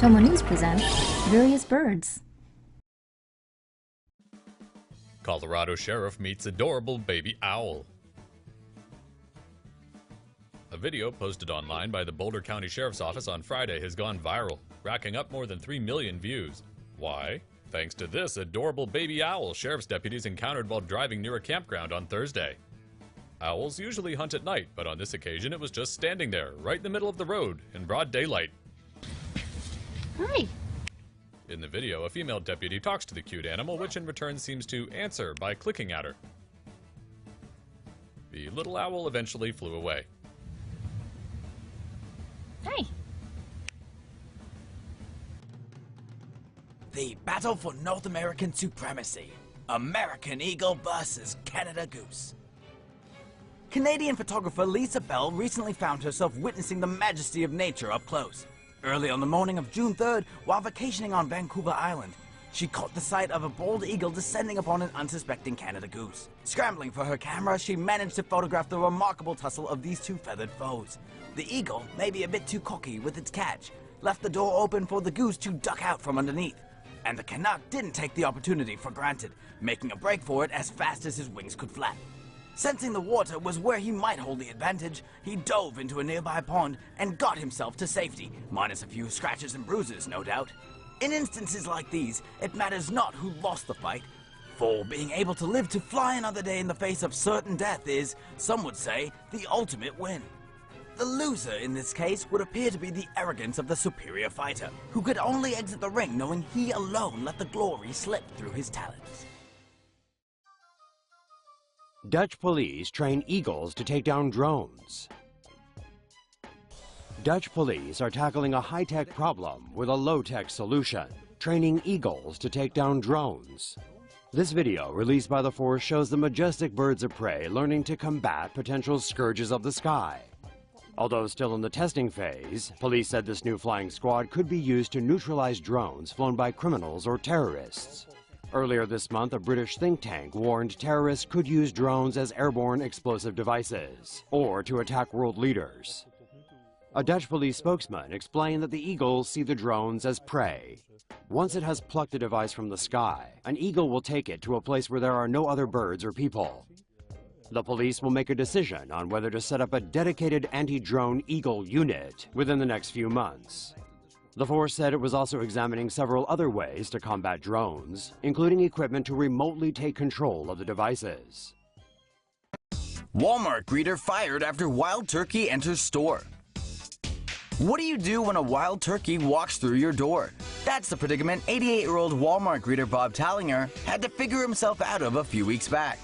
TomoNews presents Various Birds. Colorado sheriff meets adorable baby owl. A video posted online by the Boulder County Sheriff's Office on Friday has gone viral, racking up more than 3 million views. Why? Thanks to this adorable baby owl sheriff's deputies encountered while driving near a campground on Thursday. Owls usually hunt at night, but on this occasion it was just standing there, right in the middle of the road, in broad daylight. Hi. In the video, a female deputy talks to the cute animal, which in return seems to answer by clicking at her. The little owl eventually flew away. Hi. The battle for North American supremacy. American eagle versus Canada goose. Canadian photographer Lisa Bell recently found herself witnessing the majesty of nature up close. Early on the morning of June 3rd, while vacationing on Vancouver Island, she caught the sight of a bald eagle descending upon an unsuspecting Canada goose. Scrambling for her camera, she managed to photograph the remarkable tussle of these two feathered foes. The eagle, maybe a bit too cocky with its catch, left the door open for the goose to duck out from underneath. And the Canuck didn't take the opportunity for granted, making a break for it as fast as his wings could flap. Sensing the water was where he might hold the advantage, he dove into a nearby pond and got himself to safety, minus a few scratches and bruises, no doubt. In instances like these, it matters not who lost the fight, for being able to live to fly another day in the face of certain death is, some would say, the ultimate win. The loser in this case would appear to be the arrogance of the superior fighter, who could only exit the ring knowing he alone let the glory slip through his talons. Dutch police train eagles to take down drones. Dutch police are tackling a high-tech problem with a low-tech solution, training eagles to take down drones. This video, released by the force, shows the majestic birds of prey learning to combat potential scourges of the sky. Although still in the testing phase, police said this new flying squad could be used to neutralize drones flown by criminals or terrorists. Earlier this month, a British think tank warned terrorists could use drones as airborne explosive devices, or to attack world leaders. A Dutch police spokesman explained that the eagles see the drones as prey. Once it has plucked a device from the sky, an eagle will take it to a place where there are no other birds or people. The police will make a decision on whether to set up a dedicated anti-drone eagle unit within the next few months. The force said it was also examining several other ways to combat drones, including equipment to remotely take control of the devices. Walmart greeter fired after wild turkey enters store. What do you do when a wild turkey walks through your door? That's the predicament 88-year-old Walmart greeter Bob Tallinger had to figure himself out of a few weeks back.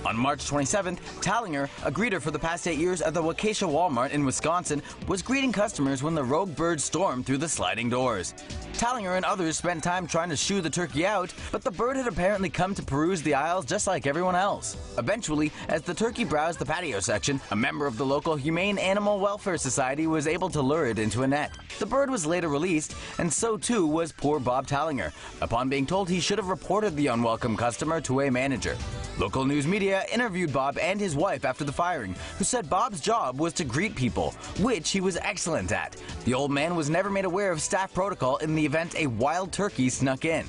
On March 27th, Tallinger, a greeter for the past 8 years at the Waukesha Walmart in Wisconsin, was greeting customers when the rogue bird stormed through the sliding doors. Tallinger and others spent time trying to shoo the turkey out, but the bird had apparently come to peruse the aisles just like everyone else. Eventually, as the turkey browsed the patio section, a member of the local Humane Animal Welfare Society was able to lure it into a net. The bird was later released, and so too was poor Bob Tallinger, upon being told he should have reported the unwelcome customer to a manager. Local news media interviewed Bob and his wife after the firing, who said Bob's job was to greet people, which he was excellent at. The old man was never made aware of staff protocol in the event a wild turkey snuck in.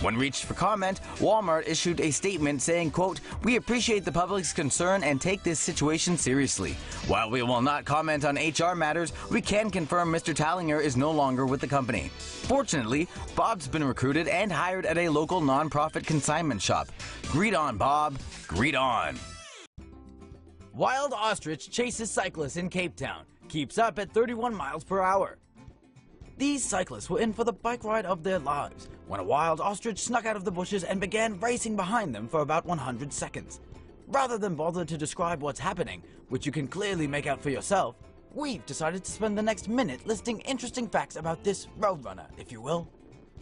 When reached for comment, Walmart issued a statement saying, quote, "We appreciate the public's concern and take this situation seriously. While we will not comment on HR matters, we can confirm Mr. Tallinger is no longer with the company." Fortunately, Bob's been recruited and hired at a local nonprofit consignment shop. Greet on, Bob. Greet on. Wild ostrich chases cyclists in Cape Town. Keeps up at 31 miles per hour. These cyclists were in for the bike ride of their lives when a wild ostrich snuck out of the bushes and began racing behind them for about 100 seconds. Rather than bother to describe what's happening, which you can clearly make out for yourself, we've decided to spend the next minute listing interesting facts about this roadrunner, if you will.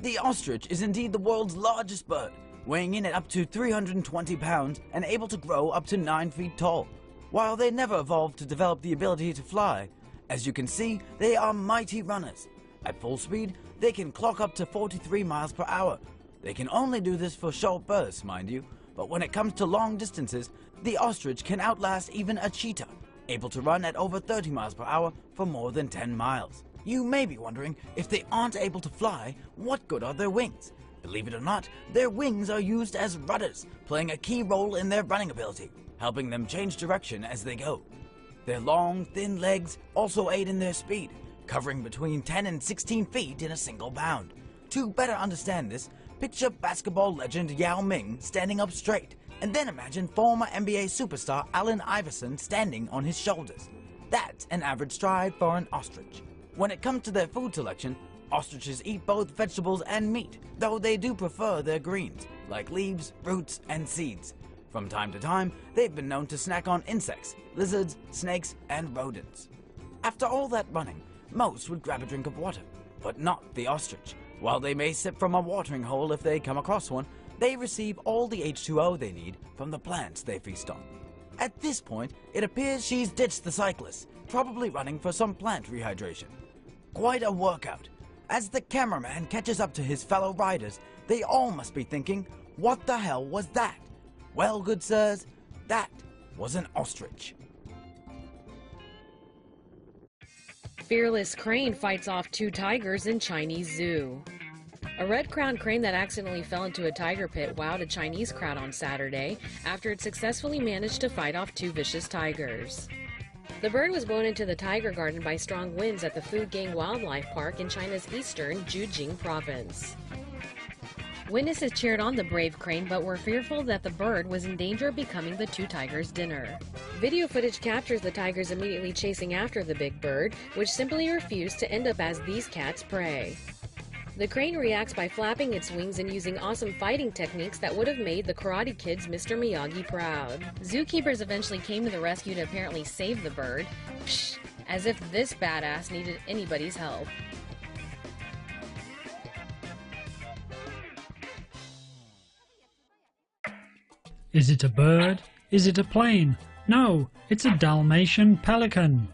The ostrich is indeed the world's largest bird, weighing in at up to 320 pounds and able to grow up to 9 feet tall. While they never evolved to develop the ability to fly, as you can see, they are mighty runners. At full speed, they can clock up to 43 miles per hour. They can only do this for short bursts, mind you, but when it comes to long distances, the ostrich can outlast even a cheetah, able to run at over 30 miles per hour for more than 10 miles. You may be wondering, if they aren't able to fly, what good are their wings? Believe it or not, their wings are used as rudders, playing a key role in their running ability, helping them change direction as they go. Their long, thin legs also aid in their speed, covering between 10 and 16 feet in a single bound. To better understand this, picture basketball legend Yao Ming standing up straight, and then imagine former NBA superstar Allen Iverson standing on his shoulders. That's an average stride for an ostrich. When it comes to their food selection, ostriches eat both vegetables and meat, though they do prefer their greens, like leaves, roots, and seeds. From time to time, they've been known to snack on insects, lizards, snakes, and rodents. After all that running, most would grab a drink of water, but not the ostrich. While they may sip from a watering hole if they come across one, they receive all the H2O they need from the plants they feast on. At this point, it appears she's ditched the cyclists, probably running for some plant rehydration. Quite a workout. As the cameraman catches up to his fellow riders, they all must be thinking, what the hell was that? Well, good sirs, that was an ostrich. Fearless crane fights off 2 tigers in Chinese zoo. A red-crowned crane that accidentally fell into a tiger pit wowed a Chinese crowd on Saturday after it successfully managed to fight off 2 vicious tigers. The bird was blown into the tiger garden by strong winds at the Fugang Wildlife Park in China's eastern Zhejiang province. Witnesses cheered on the brave crane but were fearful that the bird was in danger of becoming the 2 tigers' dinner. Video footage captures the tigers immediately chasing after the big bird, which simply refused to end up as these cats' prey. The crane reacts by flapping its wings and using awesome fighting techniques that would have made the Karate Kid's Mr. Miyagi proud. Zookeepers eventually came to the rescue to apparently save the bird. Psh, as if this badass needed anybody's help. Is it a bird? Is it a plane? No, it's a Dalmatian Pelican.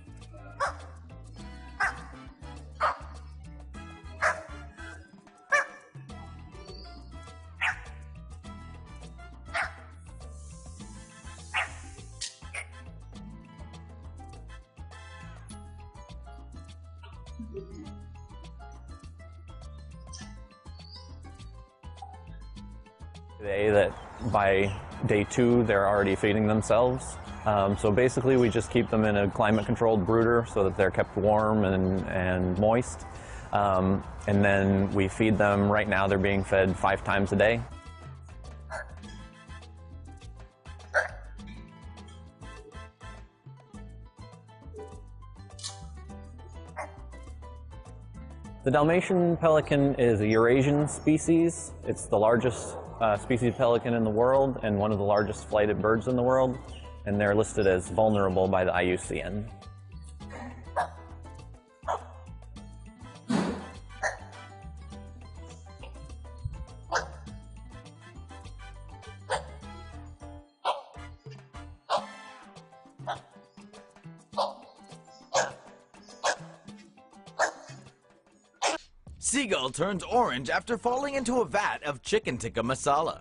Today that by day 2 they're already feeding themselves. So basically we just keep them in a climate-controlled brooder so that they're kept warm and moist. And then we feed them. Right now they're being fed 5 times a day. The Dalmatian pelican is a Eurasian species. It's the largest species of pelican in the world and one of the largest flighted birds in the world, and they're listed as vulnerable by the IUCN. Seagull turns orange after falling into a vat of chicken tikka masala.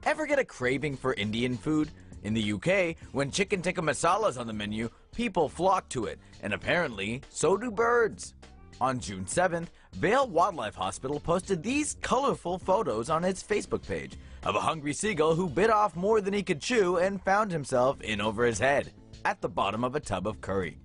Ever get a craving for Indian food? In the UK, when chicken tikka masala is on the menu, people flock to it, and apparently, so do birds. On June 7th, Vale Wildlife Hospital posted these colorful photos on its Facebook page of a hungry seagull who bit off more than he could chew and found himself in over his head, at the bottom of a tub of curry.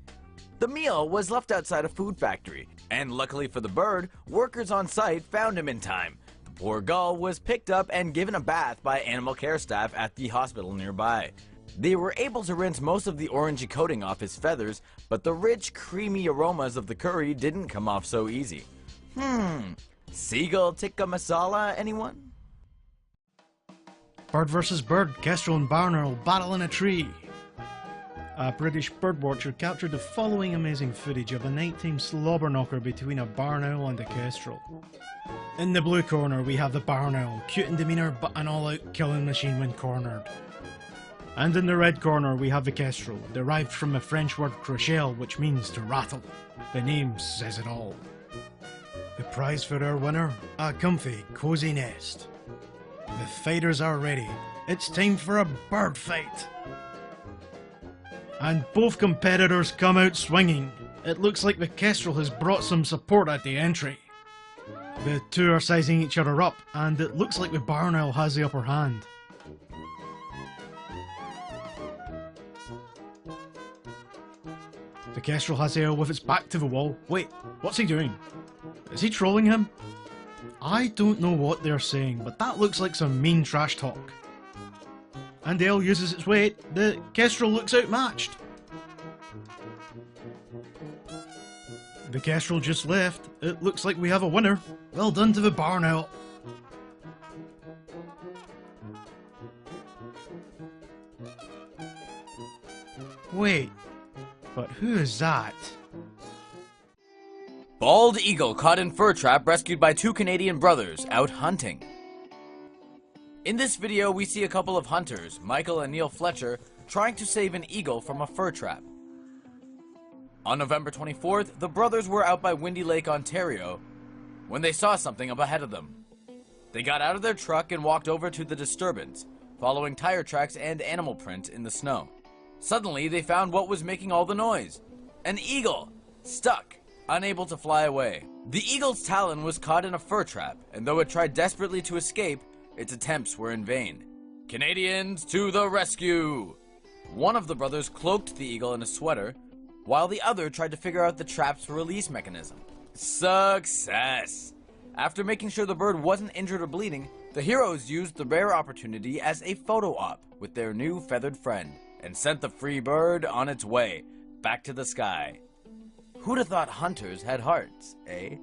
The meal was left outside a food factory, and luckily for the bird, workers on site found him in time. The poor gull was picked up and given a bath by animal care staff at the hospital nearby. They were able to rinse most of the orangey coating off his feathers, but the rich, creamy aromas of the curry didn't come off so easy. Seagull tikka masala, anyone? Bird versus bird, Kestrel and barn owl battle in a tree. A British birdwatcher captured the following amazing footage of a nighttime slobber knocker between a barn owl and a kestrel. In the blue corner we have the barn owl, cute in demeanour but an all-out killing machine when cornered. And in the red corner we have the kestrel, derived from the French word crochel, which means to rattle. The name says it all. The prize for our winner? A comfy, cosy nest. The fighters are ready. It's time for a bird fight. And both competitors come out swinging. it looks like the Kestrel has brought some support at the entry. The two are sizing each other up, and it looks like the barn owl has the upper hand. The Kestrel has the owl with its back to the wall. Wait, what's he doing? Is he trolling him? I don't know what they're saying, but that looks like some mean trash talk. And the owl uses its weight. The Kestrel looks outmatched. The Kestrel just left. It looks like we have a winner. Well done to the barn owl. Wait, but who is that? Bald eagle caught in fur trap rescued by two Canadian brothers out hunting. In this video, we see a couple of hunters, Michael and Neil Fletcher, trying to save an eagle from a fur trap. On November 24th, the brothers were out by Windy Lake, Ontario, when they saw something up ahead of them. They got out of their truck and walked over to the disturbance, following tire tracks and animal print in the snow. Suddenly, they found what was making all the noise. An eagle, stuck, unable to fly away. The eagle's talon was caught in a fur trap, and though it tried desperately to escape, its attempts were in vain. Canadians to the rescue! One of the brothers cloaked the eagle in a sweater, while the other tried to figure out the trap's release mechanism. Success! After making sure the bird wasn't injured or bleeding, the heroes used the rare opportunity as a photo op with their new feathered friend, and sent the free bird on its way, back to the sky. Who'd have thought hunters had hearts, eh?